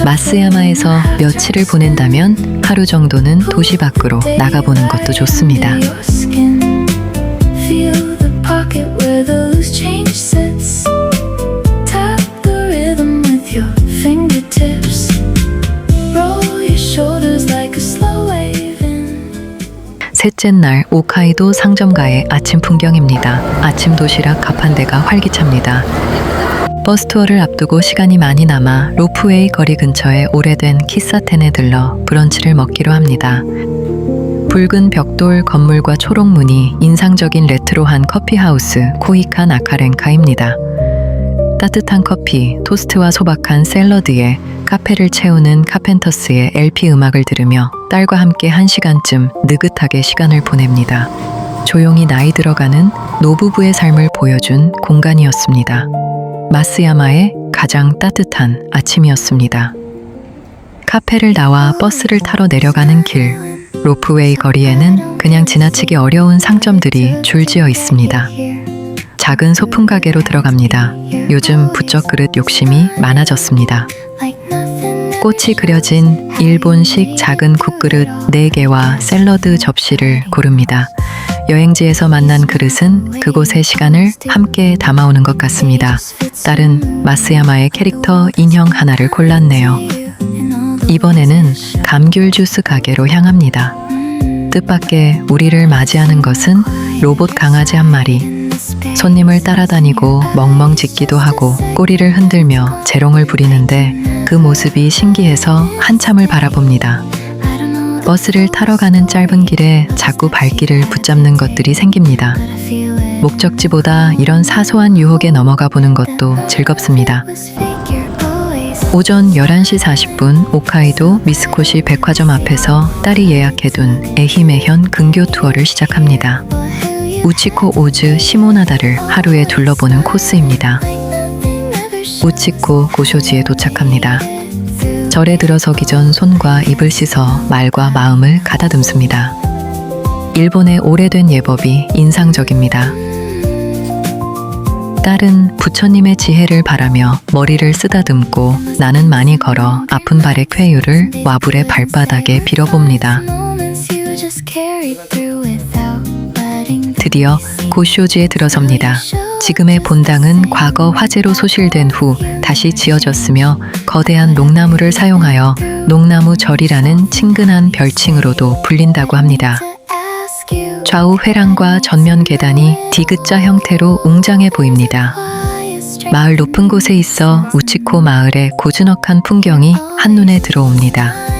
마쓰야마에서 며칠을 보낸다면 하루 정도는 도시 밖으로 나가보는 것도 좋습니다. 셋째 날 홋카이도 상점가의 아침 풍경입니다. 아침 도시락 가판대가 활기찹니다. 버스 투어를 앞두고 시간이 많이 남아 로프웨이 거리 근처의 오래된 키사텐에 들러 브런치를 먹기로 합니다. 붉은 벽돌 건물과 초록문이 인상적인 레트로한 커피하우스 코히카 나카렌카입니다. 따뜻한 커피, 토스트와 소박한 샐러드에 카페를 채우는 카펜터스의 LP 음악을 들으며 딸과 함께 1시간쯤 느긋하게 시간을 보냅니다. 조용히 나이 들어가는 노부부의 삶을 보여준 공간이었습니다. 마쓰야마의 가장 따뜻한 아침이었습니다. 카페를 나와 버스를 타러 내려가는 길, 로프웨이 거리에는 그냥 지나치기 어려운 상점들이 줄지어 있습니다. 작은 소품 가게로 들어갑니다. 요즘 부쩍 그릇 욕심이 많아졌습니다. 꽃이 그려진 일본식 작은 국그릇 4개와 샐러드 접시를 고릅니다. 여행지에서 만난 그릇은 그곳의 시간을 함께 담아오는 것 같습니다. 딸은 마쓰야마의 캐릭터 인형 하나를 골랐네요. 이번에는 감귤 주스 가게로 향합니다. 뜻밖의 우리를 맞이하는 것은 로봇 강아지 한 마리. 손님을 따라다니고 멍멍 짖기도 하고 꼬리를 흔들며 재롱을 부리는데 그 모습이 신기해서 한참을 바라봅니다. 버스를 타러 가는 짧은 길에 자꾸 발길을 붙잡는 것들이 생깁니다. 목적지보다 이런 사소한 유혹에 넘어가 보는 것도 즐겁습니다. 오전 11시 40분 홋카이도 미쓰코시 백화점 앞에서 딸이 예약해둔 에히메현 근교 투어를 시작합니다. 우치코 오즈 시모나다를 하루에 둘러보는 코스입니다. 우치코 고쇼지에 도착합니다. 절에 들어서기 전 손과 입을 씻어 말과 마음을 가다듬습니다. 일본의 오래된 예법이 인상적입니다. 딸은 부처님의 지혜를 바라며 머리를 쓰다듬고 나는 많이 걸어 아픈 발의 쾌유를 와불의 발바닥에 빌어봅니다. 드디어 고쇼지에 들어섭니다. 지금의 본당은 과거 화재로 소실된 후 다시 지어졌으며 거대한 녹나무를 사용하여 녹나무절이라는 친근한 별칭으로도 불린다고 합니다. 좌우 회랑과 전면 계단이 디귿자 형태로 웅장해 보입니다. 마을 높은 곳에 있어 우치코 마을의 고즈넉한 풍경이 한눈에 들어옵니다.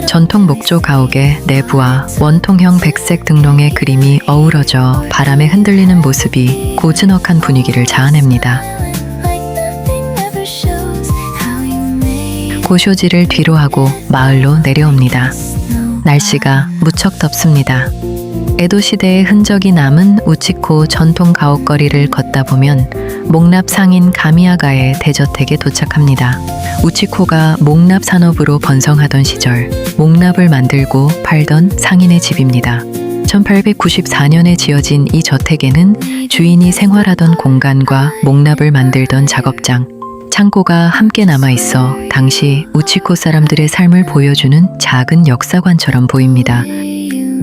전통 목조 가옥의 내부와 원통형 백색 등롱의 그림이 어우러져 바람에 흔들리는 모습이 고즈넉한 분위기를 자아냅니다. 고쇼지를 뒤로 하고 마을로 내려옵니다. 날씨가 무척 덥습니다. 에도 시대의 흔적이 남은 우치코 전통 가옥거리를 걷다 보면 목납 상인 가미야가의 대저택에 도착합니다. 우치코가 목납 산업으로 번성하던 시절 목납을 만들고 팔던 상인의 집입니다. 1894년에 지어진 이 저택에는 주인이 생활하던 공간과 목납을 만들던 작업장, 창고가 함께 남아있어 당시 우치코 사람들의 삶을 보여주는 작은 역사관처럼 보입니다.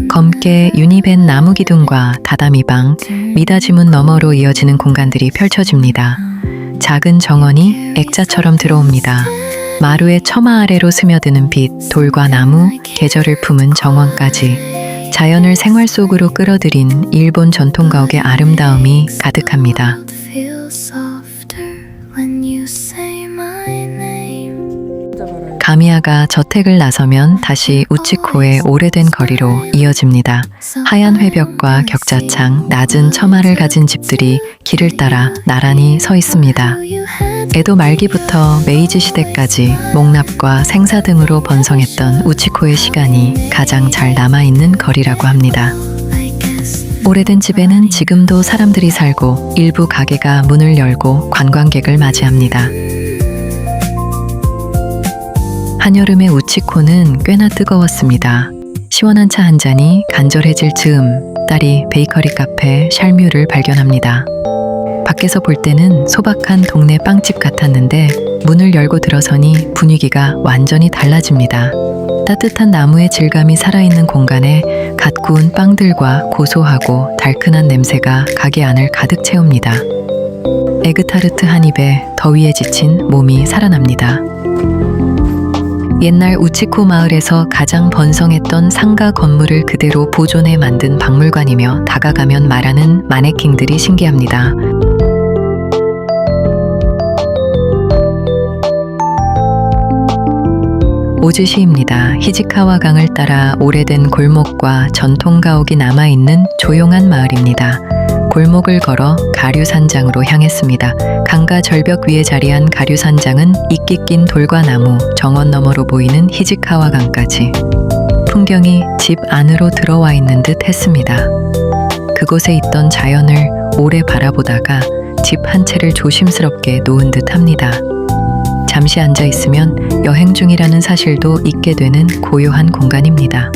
검게 유니벤 나무 기둥과 다다미방, 미닫이문 너머로 이어지는 공간들이 펼쳐집니다. 작은 정원이 액자처럼 들어옵니다. 마루의 처마 아래로 스며드는 빛, 돌과 나무, 계절을 품은 정원까지 자연을 생활 속으로 끌어들인 일본 전통 가옥의 아름다움이 가득합니다. 가미야가 저택을 나서면 다시 우치코의 오래된 거리로 이어집니다. 하얀 회벽과 격자창, 낮은 처마를 가진 집들이 길을 따라 나란히 서 있습니다. 에도 말기부터 메이지 시대까지 목납과 생사 등으로 번성했던 우치코의 시간이 가장 잘 남아있는 거리라고 합니다. 오래된 집에는 지금도 사람들이 살고 일부 가게가 문을 열고 관광객을 맞이합니다. 한여름의 우치코는 꽤나 뜨거웠습니다. 시원한 차 한 잔이 간절해질 즈음 딸이 베이커리 카페 샬뮤를 발견합니다. 밖에서 볼 때는 소박한 동네 빵집 같았는데 문을 열고 들어서니 분위기가 완전히 달라집니다. 따뜻한 나무의 질감이 살아있는 공간에 갓 구운 빵들과 고소하고 달큰한 냄새가 가게 안을 가득 채웁니다. 에그타르트 한 입에 더위에 지친 몸이 살아납니다. 옛날 우치코 마을에서 가장 번성했던 상가 건물을 그대로 보존해 만든 박물관이며 다가가면 말하는 마네킹들이 신기합니다. 오즈시입니다. 히지카와 강을 따라 오래된 골목과 전통 가옥이 남아있는 조용한 마을입니다. 골목을 걸어 가류산장으로 향했습니다. 강가 절벽 위에 자리한 가류산장은 이끼 낀 돌과 나무, 정원 너머로 보이는 히지카와 강까지 풍경이 집 안으로 들어와 있는 듯 했습니다. 그곳에 있던 자연을 오래 바라보다가 집 한 채를 조심스럽게 놓은 듯 합니다. 잠시 앉아 있으면 여행 중이라는 사실도 잊게 되는 고요한 공간입니다.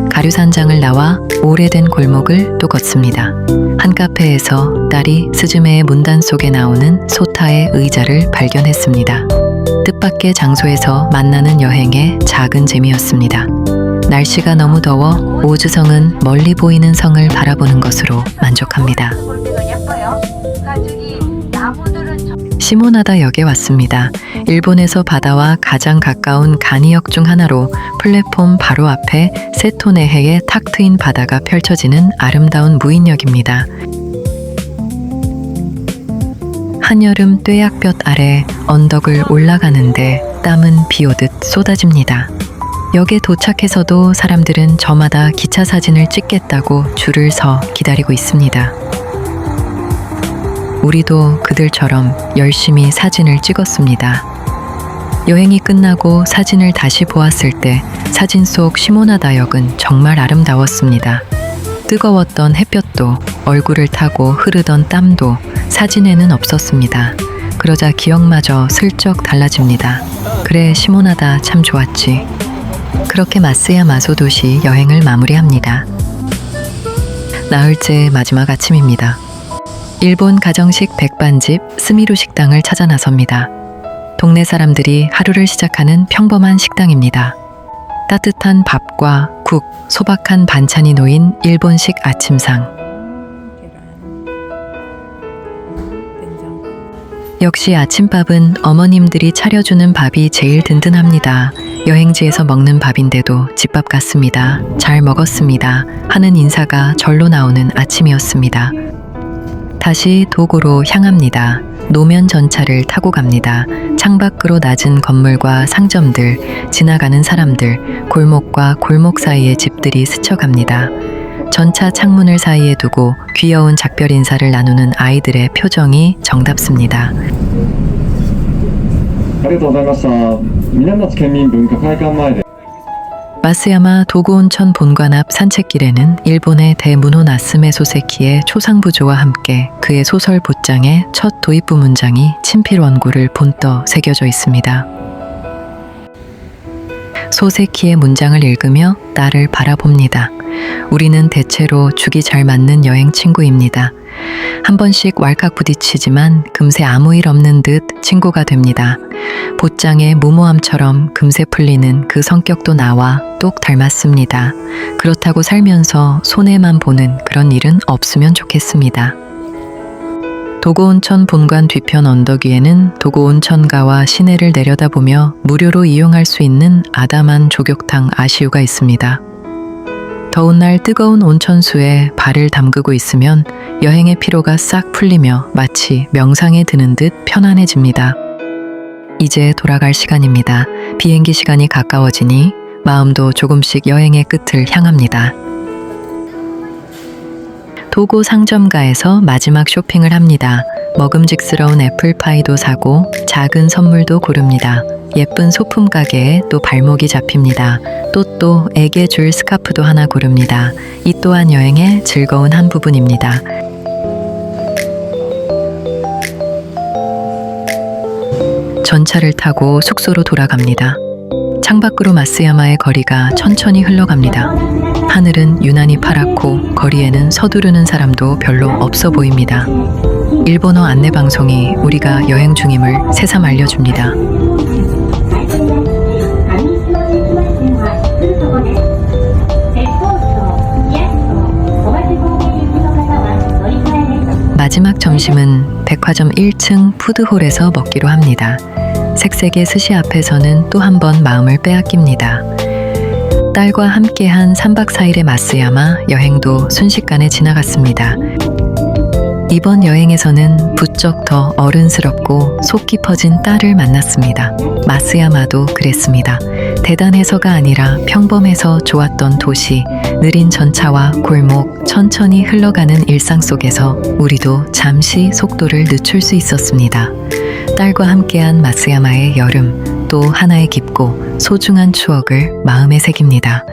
가류산장을 나와 오래된 골목을 또 걷습니다. 한 카페에서 딸이 스즈메의 문단 속에 나오는 소타의 의자를 발견했습니다. 뜻밖의 장소에서 만나는 여행의 작은 재미였습니다. 날씨가 너무 더워 오즈성은 멀리 보이는 성을 바라보는 것으로 만족합니다. 시모나다 역에 왔습니다. 일본에서 바다와 가장 가까운 가니역 중 하나로 플랫폼 바로 앞에 세토네해의 탁 트인 바다가 펼쳐지는 아름다운 무인역입니다. 한여름 뙤약볕 아래 언덕을 올라가는데 땀은 비오듯 쏟아집니다. 역에 도착해서도 사람들은 저마다 기차 사진을 찍겠다고 줄을 서 기다리고 있습니다. 우리도 그들처럼 열심히 사진을 찍었습니다. 여행이 끝나고 사진을 다시 보았을 때 사진 속 시모나다역은 정말 아름다웠습니다. 뜨거웠던 햇볕도 얼굴을 타고 흐르던 땀도 사진에는 없었습니다. 그러자 기억마저 슬쩍 달라집니다. 그래, 시모나다 참 좋았지. 그렇게 마쓰야 마소도시 여행을 마무리합니다. 나흘째 마지막 아침입니다. 일본 가정식 백반집 스미루 식당을 찾아 나섭니다. 동네 사람들이 하루를 시작하는 평범한 식당입니다. 따뜻한 밥과 국, 소박한 반찬이 놓인 일본식 아침상. 역시 아침밥은 어머님들이 차려주는 밥이 제일 든든합니다. 여행지에서 먹는 밥인데도 집밥 같습니다. 잘 먹었습니다. 하는 인사가 절로 나오는 아침이었습니다. 다시 도고로 향합니다. 노면 전차를 타고 갑니다. 창밖으로 낮은 건물과 상점들, 지나가는 사람들, 골목과 골목 사이의 집들이 스쳐갑니다. 전차 창문을 사이에 두고 귀여운 작별 인사를 나누는 아이들의 표정이 정답습니다. ありがとうございました。南松県民文化会館前で 마쓰야마 도고온천 본관 앞 산책길에는 일본의 대문호 나스메 소세키의 초상부조와 함께 그의 소설 봇장의 첫 도입부 문장이 친필 원고를 본떠 새겨져 있습니다. 소세키의 문장을 읽으며 딸을 바라봅니다. 우리는 대체로 죽이 잘 맞는 여행 친구입니다. 한 번씩 왈칵 부딪히지만 금세 아무 일 없는 듯 친구가 됩니다. 봇장의 무모함처럼 금세 풀리는 그 성격도 나와 똑 닮았습니다. 그렇다고 살면서 손해만 보는 그런 일은 없으면 좋겠습니다. 도고온천 본관 뒤편 언덕 위에는 도고온천가와 시내를 내려다보며 무료로 이용할 수 있는 아담한 조격탕 아시우가 있습니다. 더운 날 뜨거운 온천수에 발을 담그고 있으면 여행의 피로가 싹 풀리며 마치 명상에 드는 듯 편안해집니다. 이제 돌아갈 시간입니다. 비행기 시간이 가까워지니 마음도 조금씩 여행의 끝을 향합니다. 도고 상점가에서 마지막 쇼핑을 합니다. 먹음직스러운 애플파이도 사고 작은 선물도 고릅니다. 예쁜 소품 가게에 또 발목이 잡힙니다. 또 애게 줄 스카프도 하나 고릅니다. 이 또한 여행의 즐거운 한 부분입니다. 전차를 타고 숙소로 돌아갑니다. 창밖으로 마쓰야마의 거리가 천천히 흘러갑니다. 하늘은 유난히 파랗고 거리에는 서두르는 사람도 별로 없어 보입니다. 일본어 안내방송이 우리가 여행 중임을 새삼 알려줍니다. 마지막 점심은 백화점 1층 푸드홀에서 먹기로 합니다. 색색의 스시 앞에서는 또 한 번 마음을 빼앗깁니다. 딸과 함께한 3박 4일의 마쓰야마 여행도 순식간에 지나갔습니다. 이번 여행에서는 부쩍 더 어른스럽고 속 깊어진 딸을 만났습니다. 마쓰야마도 그랬습니다. 대단해서가 아니라 평범해서 좋았던 도시, 느린 전차와 골목, 천천히 흘러가는 일상 속에서 우리도 잠시 속도를 늦출 수 있었습니다. 딸과 함께한 마쓰야마의 여름, 또 하나의 깊고 소중한 추억을 마음에 새깁니다.